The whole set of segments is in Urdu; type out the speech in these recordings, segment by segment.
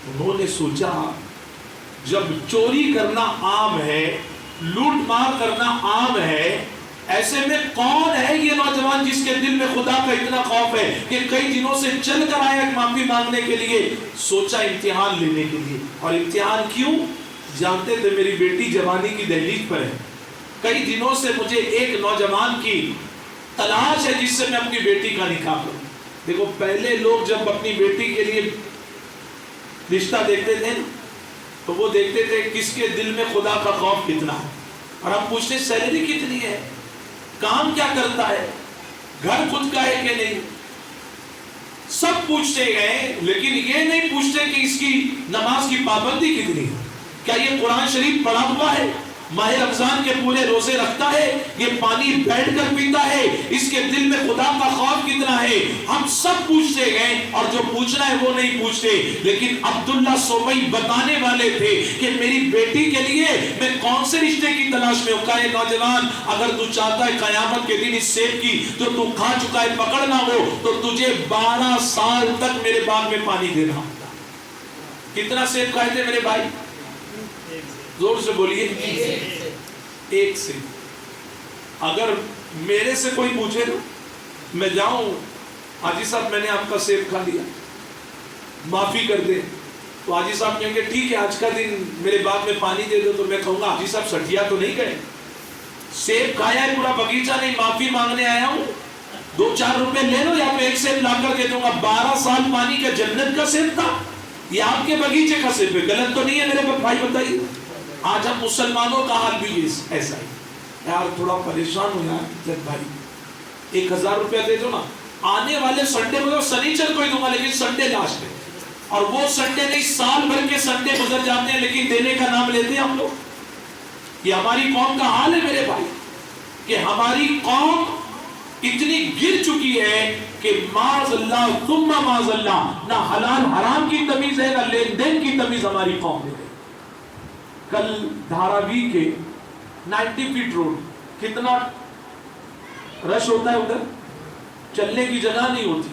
انہوں نے سوچا جب چوری کرنا عام ہے، لوٹ مار کرنا عام ہے، ایسے میں کون ہے یہ نوجوان جس کے دل میں خدا کا اتنا خوف ہے کہ کئی دنوں سے چل کر آیا معافی مانگنے کے لیے؟ سوچا امتحان لینے کے لیے۔ اور امتحان کیوں؟ جانتے تھے میری بیٹی جوانی کی دہلیز پر ہے، کئی دنوں سے مجھے ایک نوجوان کی تلاش ہے جس سے میں اپنی بیٹی کا نکاح کروں۔ دیکھو پہلے لوگ جب اپنی بیٹی کے لیے رشتہ دیکھتے تھے تو وہ دیکھتے تھے کس کے دل میں خدا کا خوف کتنا ہے، اور ہم پوچھتے سیلری کتنی ہے، کام کیا کرتا ہے، گھر خود کا ہے کہ نہیں، سب پوچھتے گئے، لیکن یہ نہیں پوچھتے کہ اس کی نماز کی پابندی کتنی ہے، کیا یہ قرآن شریف پڑھا ہوا ہے، ماہ رمضان کے پورے روزے رکھتا ہے، یہ پانی بیٹھ کر پیتا ہے، اس کے دل میں خدا کا خوف کتنا ہے۔ ہم سب پوچھتے گئے اور جو پوچھنا ہے وہ نہیں پوچھتے، لیکن عبداللہ سومئی بتانے والے تھے کہ میری بیٹی کے لیے میں کون سے رشتے کی تلاش میں ہوں۔ کہا نوجوان اگر تو چاہتا ہے قیامت کے دن اس سیب کی جو تو کھا چکا ہے پکڑنا ہو تو تجھے 12 سال تک میرے باغ میں پانی دینا ہوگا۔ کتنا سیب کھائے تھے میرے بھائی؟ زور سے بولیے، ایک سے۔ اگر میرے سے کوئی پوچھے نا، میں جاؤں حاجی صاحب میں نے آپ کا سیب کھا لیا معافی کر دے، تو حاجی صاحب کہیں گے ٹھیک ہے آج کا دن میرے باغ میں پانی دے دو، تو میں کہوں گا حاجی صاحب سٹیا تو نہیں گئے، سیب کھایا ہے پورا باغیچہ نہیں، معافی مانگنے آیا ہوں، 2-4 روپے لے لو یا میں ایک سیب لا کر دے دوں گا۔ 12 سال پانی کا جنت کا سیب تھا، یہ آپ کے باغیچے کا سیب ہے، غلط تو نہیں ہے میرے بھائی بتائیے؟ آج ہم مسلمانوں کا حال بھی ایسا ہی یار، تھوڑا پریشان ہو یار جب بھائی 1000 روپیہ دے دو نا، آنے والے سنڈے میں سنیچر کو ہی دوں گا لیکن سنڈے لاسٹ ہے، اور وہ سنڈے نہیں سال بھر کے سنڈے گزر جاتے ہیں لیکن دینے کا نام لیتے ہیں ہم لوگ۔ یہ ہماری قوم کا حال ہے میرے بھائی، کہ ہماری قوم اتنی گر چکی ہے کہ معاذ اللہ ثم معاذ اللہ، نہ حلال حرام کی تمیز ہے نہ لین دین کی تمیز ہماری قوم میں ہے۔ کل دھاراوی کے 90 فیٹ روڈ کتنا رش ہوتا ہے، ادھر چلنے کی جگہ نہیں ہوتی،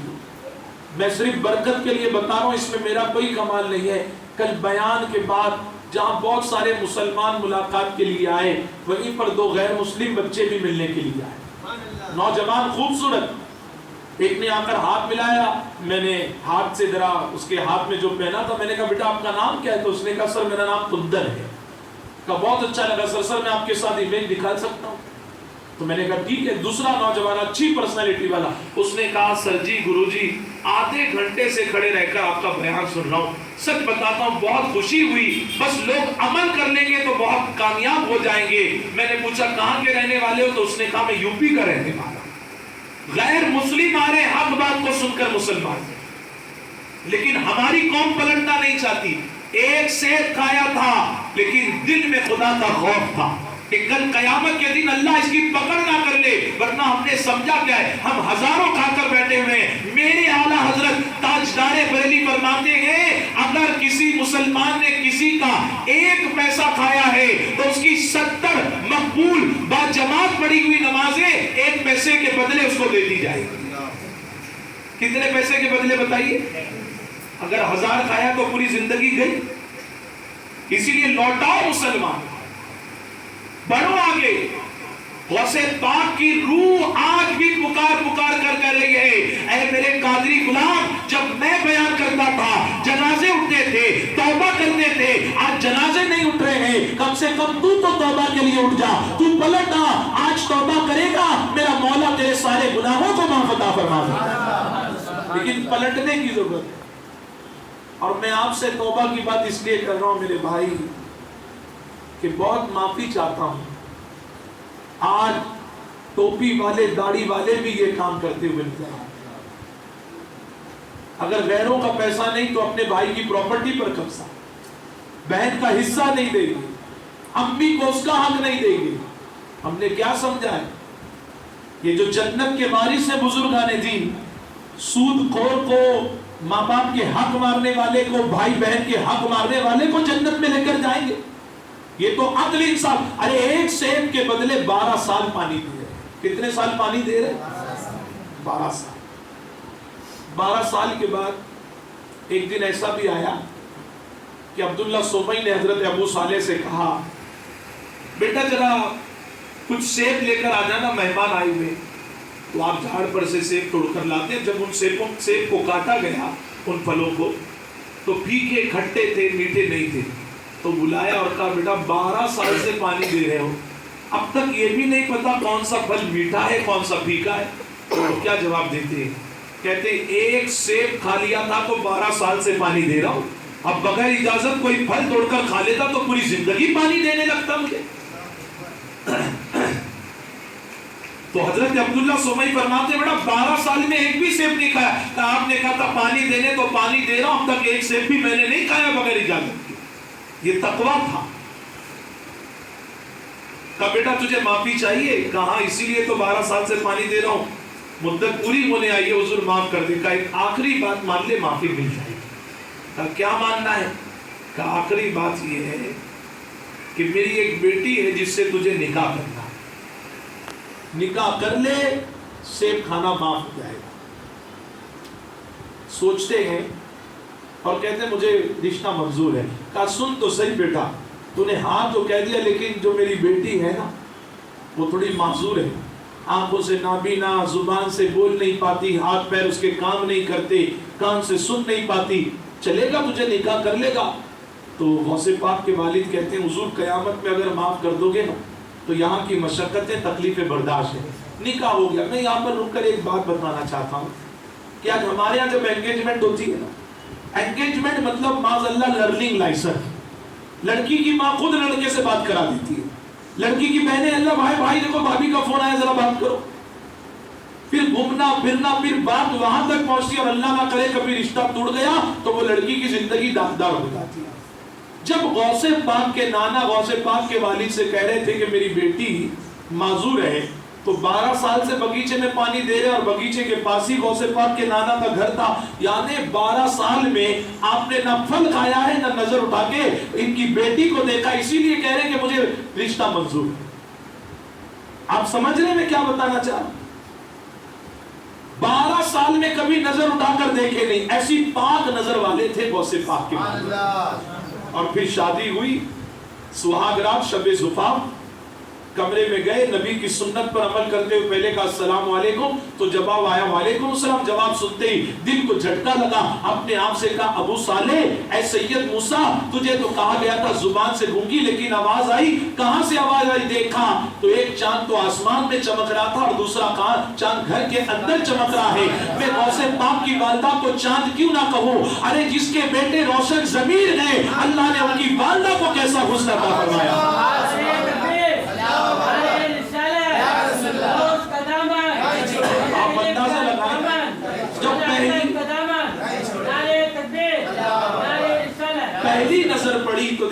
میں صرف برکت کے لیے بتا رہا ہوں، اس میں میرا کوئی کمال نہیں ہے۔ کل بیان کے بعد جہاں بہت سارے مسلمان ملاقات کے لیے آئے، وہیں پر 2 غیر مسلم بچے بھی ملنے کے لیے آئے، نوجوان خوبصورت، ایک نے آ کر ہاتھ ملایا، میں نے ہاتھ سے ذرا اس کے ہاتھ میں جو پہنا تھا، میں نے کہا بیٹا آپ کا نام کیا ہے؟ تو اس نے کہا سر میرا نام کندر ہے۔ کہا بہت اچھا لگا سر میں آپ کے ساتھ ایمیج دکھا سکتا ہوں؟ تو میں نے کہا ٹھیک ہے۔ دوسرا نوجوان اچھی پرسنالٹی والا، اس نے کہا سر جی گرو جی آدھے گھنٹے سے کھڑے رہ کر آپ کا بیان سن رہا ہوں، سچ بتاتا ہوں بہت خوشی ہوئی، بس لوگ عمل کر لیں گے تو بہت کامیاب ہو جائیں گے۔ میں نے پوچھا کہاں کے رہنے والے ہو؟ تو اس نے کہا میں یوپی کا رہنے والا۔ غیر مسلم آ رہے حق بات کو سن کر مسلمان، لیکن ہماری قوم پلٹنا نہیں چاہتی۔ ایک سیب کھایا تھا لیکن دل میں خدا کا خوف تھا کہ کل قیامت کے دن اللہ اس کی پکڑ نہ کر لے، ورنہ ہم نے سمجھا کیا ہے، ہم ہزاروں کھا کر بیٹھے ہوئے ہیں۔ میرے اعلیٰ حضرت تاجدار بریلی فرماتے ہیں اگر کسی مسلمان نے کسی کا 1 پیسہ کھایا ہے تو اس کی 70 مقبول با جماعت پڑھی ہوئی نمازیں 1 پیسے کے بدلے اس کو دے دی جائے گی۔ کتنے پیسے کے بدلے بتائیے؟ اگر 1000 کھایا تو پوری زندگی گئی۔ اسی لیے لوٹاؤ مسلمان، بڑھو آگے۔ غوث پاک کی روح آج بھی پکار کر کر رہی ہے، اے میرے قادری غلام، جب میں بیان کرتا تھا جنازے اٹھتے تھے، توبہ کرتے تھے، آج جنازے نہیں اٹھ رہے ہیں، کم سے کم تو توبہ کے لیے اٹھ جا، تو پلٹ آ، آج توبہ کرے گا میرا مولا تیرے سارے گناہوں کو معاف عطا فرما دے۔ لیکن پلٹنے کی ضرورت ہے، اور میں آپ سے توبہ کی بات اس لیے کر رہا ہوں میرے بھائی کہ بہت معافی چاہتا ہوں۔ آج ٹوپی والے داڑھی والے بھی یہ کام کرتے ہوئے نظر آتے ہیں۔ اگر غیروں کا پیسہ نہیں تو اپنے بھائی کی پراپرٹی پر قبضہ، بہن کا حصہ نہیں دیں گے، امی کو اس کا حق نہیں دیں گے۔ ہم نے کیا سمجھا ہے؟ یہ جو جنت کے وارث ہیں بزرگان دین، سود خور کو، ماں باپ کے حق مارنے والے کو، بھائی بہن کے حق مارنے والے کو جنت میں لے کر جائیں گے۔ یہ تو عدل انصاف۔ ارے 1 سیب کے بدلے 12 سال پانی دے رہے۔ کتنے سال پانی دے رہے؟ 12 سال۔ 12 سال کے بعد ایک دن ایسا بھی آیا کہ عبداللہ سومئی نے حضرت ابو صالح سے کہا بیٹا ذرا کچھ سیب لے کر آ جانا، مہمان آئے ہوئے۔ تو آپ جھاڑ پر سے سیب توڑ کر لاتے ہیں۔ جب ان سیب کو کاٹا گیا، ان پھلوں کو، تو پھیکے کھٹے تھے، میٹھے نہیں تھے۔ تو بلایا اور کہا بیٹا 12 سال سے پانی دے رہے ہو، اب تک یہ بھی نہیں پتا کون سا پھل میٹھا ہے کون سا پھیکا ہے؟ تو کیا جواب دیتے ہیں؟ کہتے ہیں ایک سیب کھا لیا تھا تو 12 سال سے پانی دے رہا ہوں، اب بغیر اجازت کوئی پھل توڑ کر کھا لیتا تو پوری زندگی پانی دینے لگتا مجھے۔ تو حضرت عبداللہ سومئی فرماتے ہیں بیٹا 12 سال میں ایک بھی سیب نہیں کھایا، تو آپ نے کہا تھا پانی دینے تو پانی دے رہا ہوں، اب تک ایک سیب بھی میں نے نہیں کھایا بغیر اجازت کے۔ یہ تقویٰ تھا۔ کہا بیٹا تجھے معافی چاہیے؟ کہا اسی لیے تو 12 سال سے پانی دے رہا ہوں، مدت پوری ہونے آئی ہے، حضور معاف کر دے۔ کہا ایک آخری بات مان لے، معافی مل جائے گی۔ کہا کیا ماننا ہے؟ کہا آخری بات یہ ہے کہ میری ایک بیٹی ہے جس سے تجھے نکاح کرنا ہے، نکاح کر لے، سیب کھانا معاف ہو جائے گا۔ سوچتے ہیں اور کہتے ہیں مجھے رشتہ منظور ہے۔ کہا سن تو صحیح بیٹا، تو نے ہاں تو کہہ دیا، لیکن جو میری بیٹی ہے نا وہ تھوڑی معذور ہے، آنکھوں سے نابینا، زبان سے بول نہیں پاتی، ہاتھ پیر اس کے کام نہیں کرتے، کان سے سن نہیں پاتی، چلے گا تجھے نکاح کر لے گا؟ تو غوث پاک کے والد کہتے ہیں حضور قیامت میں اگر معاف کر دو گے نا تو یہاں کی مشقتیں تکلیفیں برداشت ہیں۔ نکاح ہو گیا۔ میں یہاں پر رک کر ایک بات بتانا چاہتا ہوں کہ آج ہمارے یہاں جب انگیجمنٹ ہوتی ہے نا، انگیجمنٹ مطلب معاذ اللہ لرننگ لائسنس، لڑکی کی ماں خود لڑکے سے بات کرا دیتی ہے، لڑکی کی بہنیں اللہ بھائی دیکھو بھابھی کا فون آیا ذرا بات کرو، پھر گھومنا پھرنا، پھر بات وہاں تک پہنچتی ہے، اور اللہ نہ کرے کبھی رشتہ ٹوٹ گیا تو وہ لڑکی کی زندگی داغدار ہو جاتی ہے۔ جب غوث پاک کے نانا غوث پاک کے والد سے کہہ رہے تھے کہ میری بیٹی معذور ہے، تو 12 سال سے بغیچے میں پانی دے رہے، اور بغیچے کے پاس ہی غوث پاک کے نانا کا گھر تھا، یعنی 12 سال میں آپ نے نہ پھل کھایا ہے نہ نظر اٹھا کے ان کی بیٹی کو دیکھا، اسی لیے کہہ رہے کہ مجھے رشتہ منظور ہے۔ آپ سمجھ رہے میں کیا بتانا چاہ رہا ہوں؟ 12 سال میں کبھی نظر اٹھا کر دیکھے نہیں، ایسی پاک نظر والے تھے غوث پاک کے والد۔ اور پھر شادی ہوئی، سہاگ رات، شب زفاف، کمرے میں گئے، نبی کی سنت پر عمل کرتے ہوئے پہلے کہا السلام علیکم، تو جواب آیا وعلیکم السلام۔ جواب سنتے ہی دل کو جھٹکا لگا، اپنے آپ سے کہا ابو صالح اے سید موسیٰ، تجھے تو کہا گیا تھا زبان سے گونگی، لیکن آواز آئی، کہاں سے آواز آئی؟ دیکھا تو ایک چاند تو آسمان میں چمک رہا تھا اور دوسرا چاند گھر کے اندر چمک رہا ہے۔ میں غوث پاک کی والدہ کو چاند کیوں نہ کہوں؟ ارے جس کے بیٹے روشن ضمیر ہیں، اللہ نے ان کی والدہ کو کیسا حسن عطا فرمایا۔ آپ اندازہ لگائیں، جب پہلی نظر پڑی تو